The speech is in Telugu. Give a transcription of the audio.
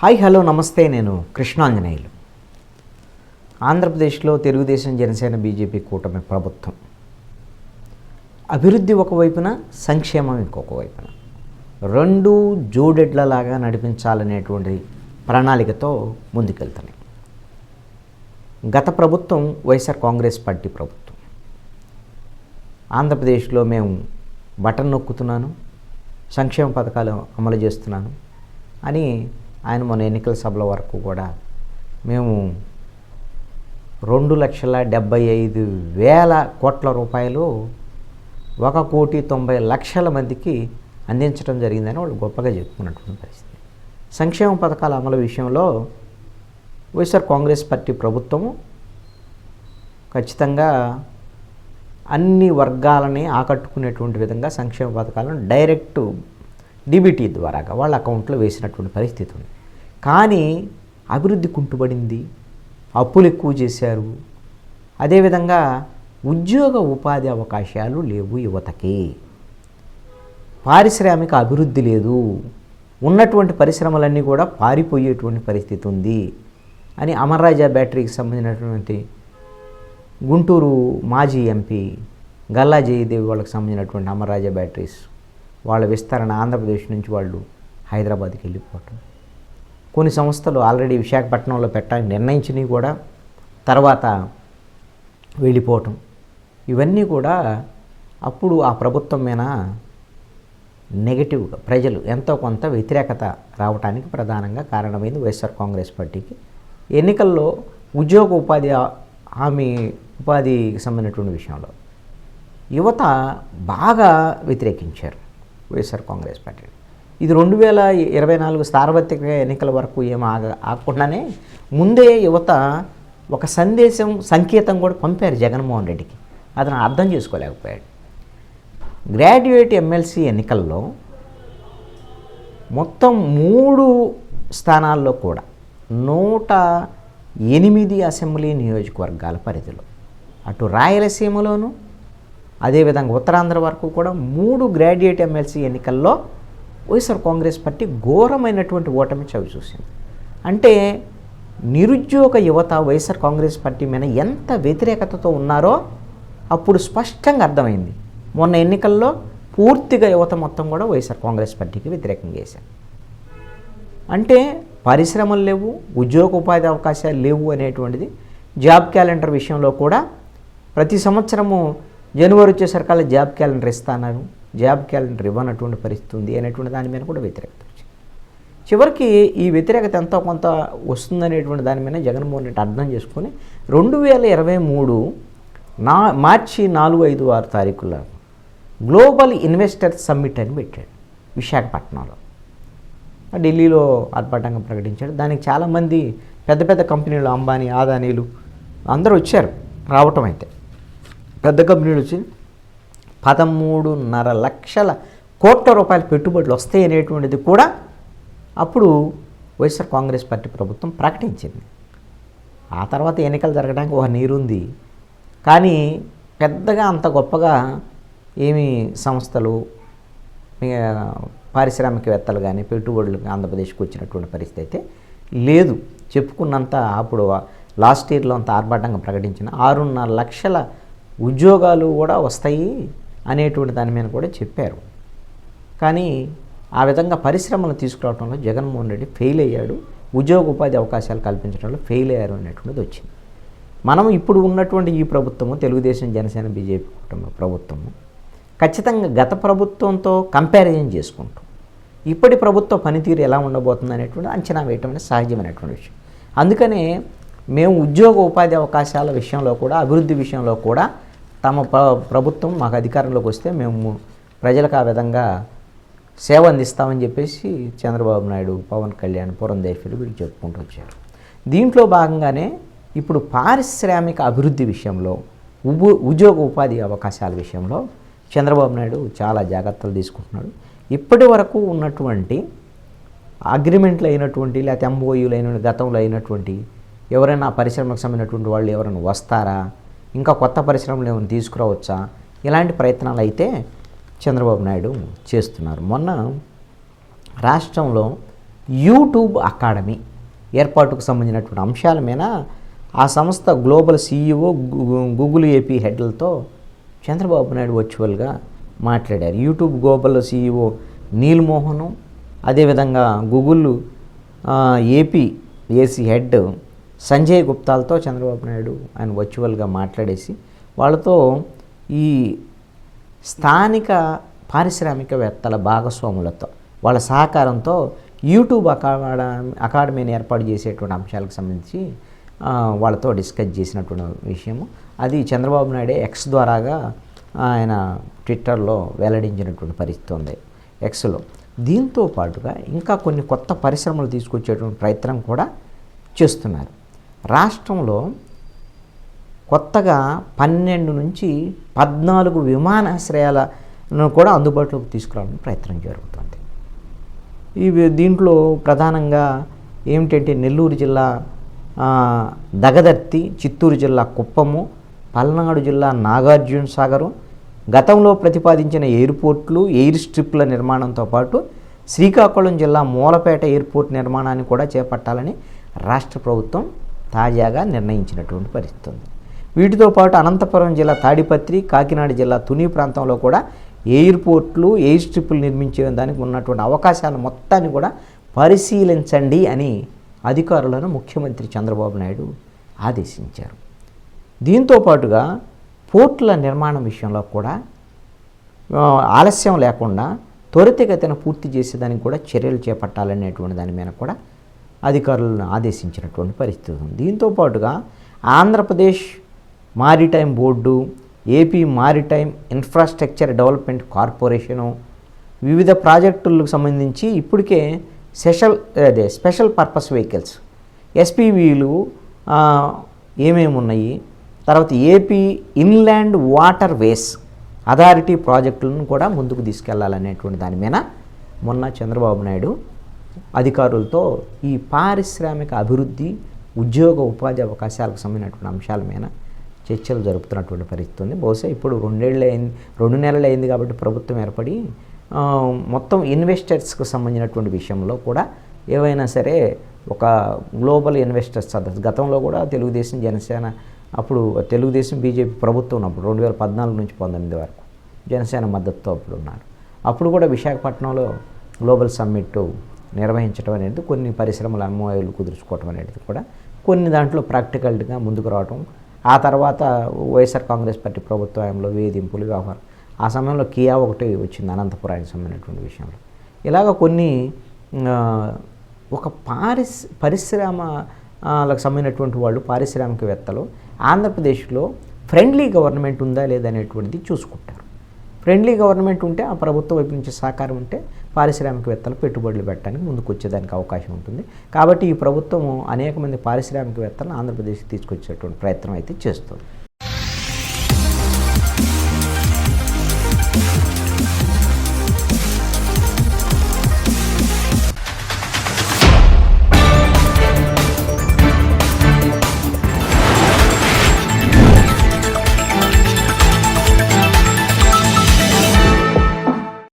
హాయ్ హలో నమస్తే, నేను కృష్ణాంజనేయులు. ఆంధ్రప్రదేశ్లో తెలుగుదేశం, జనసేన, బీజేపీ కూటమి ప్రభుత్వం అభివృద్ధి ఒకవైపున, సంక్షేమం ఇంకొక వైపున రెండు జోడెడ్లలాగా నడిపించాలనేటువంటి ప్రణాళికతో ముందుకెళ్తున్నాయి. గత ప్రభుత్వం వైఎస్ఆర్ కాంగ్రెస్ పార్టీ ప్రభుత్వం. ఆంధ్రప్రదేశ్లో మేము బటన్ నొక్కుతున్నాను, సంక్షేమ పథకాలు అమలు చేస్తున్నాను అని ఆయన మన ఎన్నికల సభల వరకు కూడా మేము 2,75,000 కోట్ల రూపాయలు 1,90,00,000 మందికి అందించడం జరిగిందని వాళ్ళు గొప్పగా చెప్పుకున్నటువంటి పరిస్థితి. సంక్షేమ పథకాల అమలు విషయంలో వైఎస్ఆర్ కాంగ్రెస్ పార్టీ ప్రభుత్వము ఖచ్చితంగా అన్ని వర్గాలని ఆకట్టుకునేటువంటి విధంగా సంక్షేమ పథకాలను డైరెక్ట్ డీబీటీ ద్వారాగా వాళ్ళ అకౌంట్లో వేసినటువంటి పరిస్థితి ఉంది. కానీ అభివృద్ధి కుంటుపడింది, అప్పులు ఎక్కువ చేశారు. అదేవిధంగా ఉద్యోగ ఉపాధి అవకాశాలు లేవు యువతకి, పారిశ్రామిక అభివృద్ధి లేదు, ఉన్నటువంటి పరిశ్రమలన్నీ కూడా పారిపోయేటువంటి పరిస్థితి ఉంది అని అమర్రాజా బ్యాటరీకి సంబంధించినటువంటి గుంటూరు మాజీ ఎంపీ గల్లా జయదేవి వాళ్ళకి సంబంధించినటువంటి అమర్రాజా బ్యాటరీస్ వాళ్ళ విస్తరణ ఆంధ్రప్రదేశ్ నుంచి వాళ్ళు హైదరాబాద్కి వెళ్ళిపోవటం, కొన్ని సంస్థలు ఆల్రెడీ విశాఖపట్నంలో పెట్టాలని నిర్ణయించినవి కూడా తర్వాత వెళ్ళిపోవటం, ఇవన్నీ కూడా అప్పుడు ఆ ప్రభుత్వం మీద నెగటివ్గా ప్రజలు ఎంతో కొంత వ్యతిరేకత రావడానికి ప్రధానంగా కారణమైంది వైఎస్ఆర్ కాంగ్రెస్ పార్టీకి. ఎన్నికల్లో ఉద్యోగ ఉపాధికి సంబంధించినటువంటి విషయంలో యువత బాగా వ్యతిరేకించారు వైఎస్ఆర్ కాంగ్రెస్ పార్టీ. ఇది 2024 సార్వత్రిక ఎన్నికల వరకు ఆగకుండానే ముందే యువత ఒక సంకేతం కూడా పంపారు జగన్మోహన్ రెడ్డికి. అతను అర్థం చేసుకోలేకపోయాడు. గ్రాడ్యుయేట్ ఎమ్మెల్సీ ఎన్నికల్లో మొత్తం 3 స్థానాల్లో కూడా 108 అసెంబ్లీ నియోజకవర్గాల పరిధిలో, అటు రాయలసీమలోను అదేవిధంగా ఉత్తరాంధ్ర వరకు కూడా 3 గ్రాడ్యుయేట్ ఎమ్మెల్సీ ఎన్నికల్లో వైఎస్ఆర్ కాంగ్రెస్ పార్టీ ఘోరమైనటువంటి ఓటమి చవిచూసింది. అంటే నిరుద్యోగ యువత వైఎస్ఆర్ కాంగ్రెస్ పార్టీ మీద ఎంత వ్యతిరేకతతో ఉన్నారో అప్పుడు స్పష్టంగా అర్థమైంది. మొన్న ఎన్నికల్లో పూర్తిగా యువత మొత్తం కూడా వైఎస్ఆర్ కాంగ్రెస్ పార్టీకి వ్యతిరేకంగా చేశారు. అంటే పరిశ్రమలు లేవు, ఉద్యోగ ఉపాధి అవకాశాలు లేవు అనేటువంటిది. జాబ్ క్యాలెండర్ విషయంలో కూడా ప్రతి సంవత్సరము జనవరి వచ్చేసరికల్లా జాబ్ క్యాలెండర్ ఇస్తాను, జాబ్ క్యాలెండర్ ఇవ్వనటువంటి పరిస్థితి ఉంది అనేటువంటి దాని మీద కూడా వ్యతిరేకత వచ్చింది. చివరికి ఈ వ్యతిరేకత ఎంతో కొంత వస్తుందనేటువంటి దాని మీద జగన్మోహన్ రెడ్డి అర్థం చేసుకొని 2023 మార్చి 4, 5, 6 తారీఖుల్లో గ్లోబల్ ఇన్వెస్టర్ సమ్మిట్ అని పెట్టాడు విశాఖపట్నంలో. ఢిల్లీలో ఆర్భాటంగా ప్రకటించాడు. దానికి చాలామంది పెద్ద పెద్ద కంపెనీలు, అంబానీ, ఆదానీలు అందరూ వచ్చారు. రావటం అయితే పెద్ద కంపెనీలు వచ్చి 13.5 లక్షల కోట్ల రూపాయల పెట్టుబడులు వస్తాయి అనేటువంటిది కూడా అప్పుడు వైఎస్ఆర్ కాంగ్రెస్ పార్టీ ప్రభుత్వం ప్రకటించింది. ఆ తర్వాత ఎన్నికలు జరగడానికి ఒక నీరుంది, కానీ పెద్దగా అంత గొప్పగా ఏమీ సంస్థలు, పారిశ్రామికవేత్తలు కానీ పెట్టుబడులు ఆంధ్రప్రదేశ్కి వచ్చినటువంటి పరిస్థితి అయితే లేదు. చెప్పుకున్నంత అప్పుడు లాస్ట్ ఇయర్లో అంత ఆర్భాటంగా ప్రకటించిన 6.5 లక్షల ఉద్యోగాలు కూడా వస్తాయి అనేటువంటి దాని మీద కూడా చెప్పారు. కానీ ఆ విధంగా పరిశ్రమలు తీసుకురావడంలో జగన్మోహన్ రెడ్డి ఫెయిల్ అయ్యాడు, ఉద్యోగ ఉపాధి అవకాశాలు కల్పించడంలో ఫెయిల్ అయ్యారు అనేటువంటిది వచ్చింది. మనం ఇప్పుడు ఉన్నటువంటి ఈ ప్రభుత్వము, తెలుగుదేశం, జనసేన, బీజేపీ కుటుంబ ప్రభుత్వము ఖచ్చితంగా గత ప్రభుత్వంతో కంపారిజన్ చేసుకుంటూ ఇప్పటి ప్రభుత్వ పనితీరు ఎలా ఉండబోతుంది అనేటువంటి అంచనా వేయటం అనేది సహజమైనటువంటి విషయం. అందుకనే మేము ఉద్యోగ ఉపాధి అవకాశాల విషయంలో కూడా, అభివృద్ధి విషయంలో కూడా తమ ప్రభుత్వం మాకు అధికారంలోకి వస్తే మేము ప్రజలకు ఆ విధంగా సేవ అందిస్తామని చెప్పేసి చంద్రబాబు నాయుడు, పవన్ కళ్యాణ్, పురంధేశ్వరి వీళ్ళు చెప్పుకుంటూ వచ్చారు. దీంట్లో భాగంగానే ఇప్పుడు పారిశ్రామిక అభివృద్ధి విషయంలో, ఉద్యోగ ఉపాధి అవకాశాల విషయంలో చంద్రబాబు నాయుడు చాలా జాగ్రత్తలు తీసుకుంటున్నాడు. ఇప్పటి వరకు ఉన్నటువంటి అగ్రిమెంట్లు అయినటువంటి లేకపోతే ఎంఓయూలు అయిన గతంలో అయినటువంటి ఎవరైనా పరిశ్రమకు సంబంధించినటువంటి వాళ్ళు ఎవరైనా వస్తారా, ఇంకా కొత్త పరిశ్రమలు ఏమైనా తీసుకురావచ్చా, ఇలాంటి ప్రయత్నాలు అయితే చంద్రబాబు నాయుడు చేస్తున్నారు. మొన్న రాష్ట్రంలో యూట్యూబ్ అకాడమీ ఏర్పాటుకు సంబంధించినటువంటి అంశాల మీద ఆ సంస్థ గ్లోబల్ సీఈఓ గూగుల్ ఏపీ హెడ్లతో చంద్రబాబు నాయుడు వర్చువల్గా మాట్లాడారు. YouTube global CEO Neal Mohan, అదేవిధంగా Google AP AC head Sanjay గుప్తాలతో చంద్రబాబు నాయుడు ఆయన వర్చువల్గా మాట్లాడేసి వాళ్ళతో ఈ స్థానిక పారిశ్రామికవేత్తల భాగస్వాములతో వాళ్ళ సహకారంతో యూట్యూబ్ అకాడమీని ఏర్పాటు చేసేటువంటి అంశాలకు సంబంధించి వాళ్ళతో డిస్కస్ చేసినటువంటి విషయము. అది చంద్రబాబు నాయుడే ఎక్స్ ద్వారాగా ఆయన ట్విట్టర్లో వెల్లడించినటువంటి పరిస్థితి ఉంది ఎక్స్లో. దీంతో పాటుగా ఇంకా కొన్ని కొత్త పరిశ్రమలు తీసుకొచ్చేటువంటి ప్రయత్నం కూడా చేస్తున్నారు. రాష్ట్రంలో కొత్తగా 12 నుంచి 14 విమానాశ్రయాలను కూడా అందుబాటులోకి తీసుకురావడానికి ప్రయత్నం జరుగుతుంది. దీంట్లో ప్రధానంగా ఏమిటంటే నెల్లూరు జిల్లా దగదర్తి, చిత్తూరు జిల్లా కుప్పము, పల్నాడు జిల్లా నాగార్జున సాగరు, గతంలో ప్రతిపాదించిన ఎయిర్పోర్ట్లు, ఎయిర్ స్ట్రిప్ల నిర్మాణంతో పాటు శ్రీకాకుళం జిల్లా మూలపేట ఎయిర్పోర్ట్ నిర్మాణాన్ని కూడా చేపట్టాలని రాష్ట్ర ప్రభుత్వం తాజాగా నిర్ణయించినటువంటి పరిస్థితి ఉంది. వీటితో పాటు అనంతపురం జిల్లా తాడిపత్రి, కాకినాడ జిల్లా తుని ప్రాంతంలో కూడా ఎయిర్పోర్ట్లు, ఎయిర్ స్ట్రిప్లు నిర్మించే దానికి ఉన్నటువంటి అవకాశాలు మొత్తాన్ని కూడా పరిశీలించండి అని అధికారులను ముఖ్యమంత్రి చంద్రబాబు నాయుడు ఆదేశించారు. దీంతో పాటుగా పోర్టుల నిర్మాణం విషయంలో కూడా ఆలస్యం లేకుండా త్వరితగతిన పూర్తి చేసేదానికి కూడా చర్యలు చేపట్టాలనేటువంటి దాని మీద కూడా అధికారులను ఆదేశించినటువంటి పరిస్థితి ఉంది. దీంతో పాటుగా Andhra Pradesh maritime board, AP maritime infrastructure development corporation వివిధ ప్రాజెక్టులకు సంబంధించి ఇప్పటికే స్పెషల్ పర్పస్ వెహికల్స్ ఎస్పీవీలు ఏమేమి ఉన్నాయి, తర్వాత AP inland water ways authority ప్రాజెక్టులను కూడా ముందుకు తీసుకెళ్లాలనేటువంటి దాని మీద మొన్న చంద్రబాబు నాయుడు అధికారులతో ఈ పారిశ్రామిక అభివృద్ధి, ఉద్యోగ ఉపాధి అవకాశాలకు సంబంధించినటువంటి అంశాల మీద చర్చలు జరుపుతున్నటువంటి పరిస్థితి ఉంది. బహుశా ఇప్పుడు 2 నెలలు అయింది కాబట్టి ప్రభుత్వం ఏర్పడి మొత్తం ఇన్వెస్టర్స్కి సంబంధించినటువంటి విషయంలో కూడా ఏవైనా సరే ఒక గ్లోబల్ ఇన్వెస్టర్స్ సదస్సు గతంలో కూడా తెలుగుదేశం, జనసేన, అప్పుడు తెలుగుదేశం బీజేపీ ప్రభుత్వం ఉన్నప్పుడు 2014 నుంచి 19 వరకు జనసేన మద్దతుతో అప్పుడు ఉన్నారు. అప్పుడు కూడా విశాఖపట్నంలో గ్లోబల్ సమ్మిట్ నిర్వహించడం అనేది, కొన్ని పరిశ్రమల ఎంఓయూలు కుదుర్చుకోవటం అనేది కూడా కొన్ని దాంట్లో ప్రాక్టికల్గా ముందుకు రావటం, ఆ తర్వాత వైఎస్ఆర్ కాంగ్రెస్ పార్టీ ప్రభుత్వంలో వేధింపులు, వ్యవహారం, ఆ సమయంలో కియా ఒకటి వచ్చింది అనంతపురానికి సంబంధించినటువంటి విషయంలో. ఇలాగ కొన్ని ఒక పరిశ్రమలకు సంబంధించినటువంటి వాళ్ళు, పారిశ్రామికవేత్తలు ఆంధ్రప్రదేశ్లో ఫ్రెండ్లీ గవర్నమెంట్ ఉందా లేదా అనేటువంటిది చూసుకుంటారు. ఫ్రెండ్లీ గవర్నమెంట్ ఉంటే, ఆ ప్రభుత్వం వైపు నుంచి సహకారం ఉంటే పారిశ్రామికవేత్తలు పెట్టుబడులు పెట్టడానికి ముందుకు వచ్చేదానికి అవకాశం ఉంటుంది. కాబట్టి ఈ ప్రభుత్వం అనేక మంది పారిశ్రామికవేత్తలను ఆంధ్రప్రదేశ్కి తీసుకొచ్చేటువంటి ప్రయత్నం అయితే చేస్తుంది.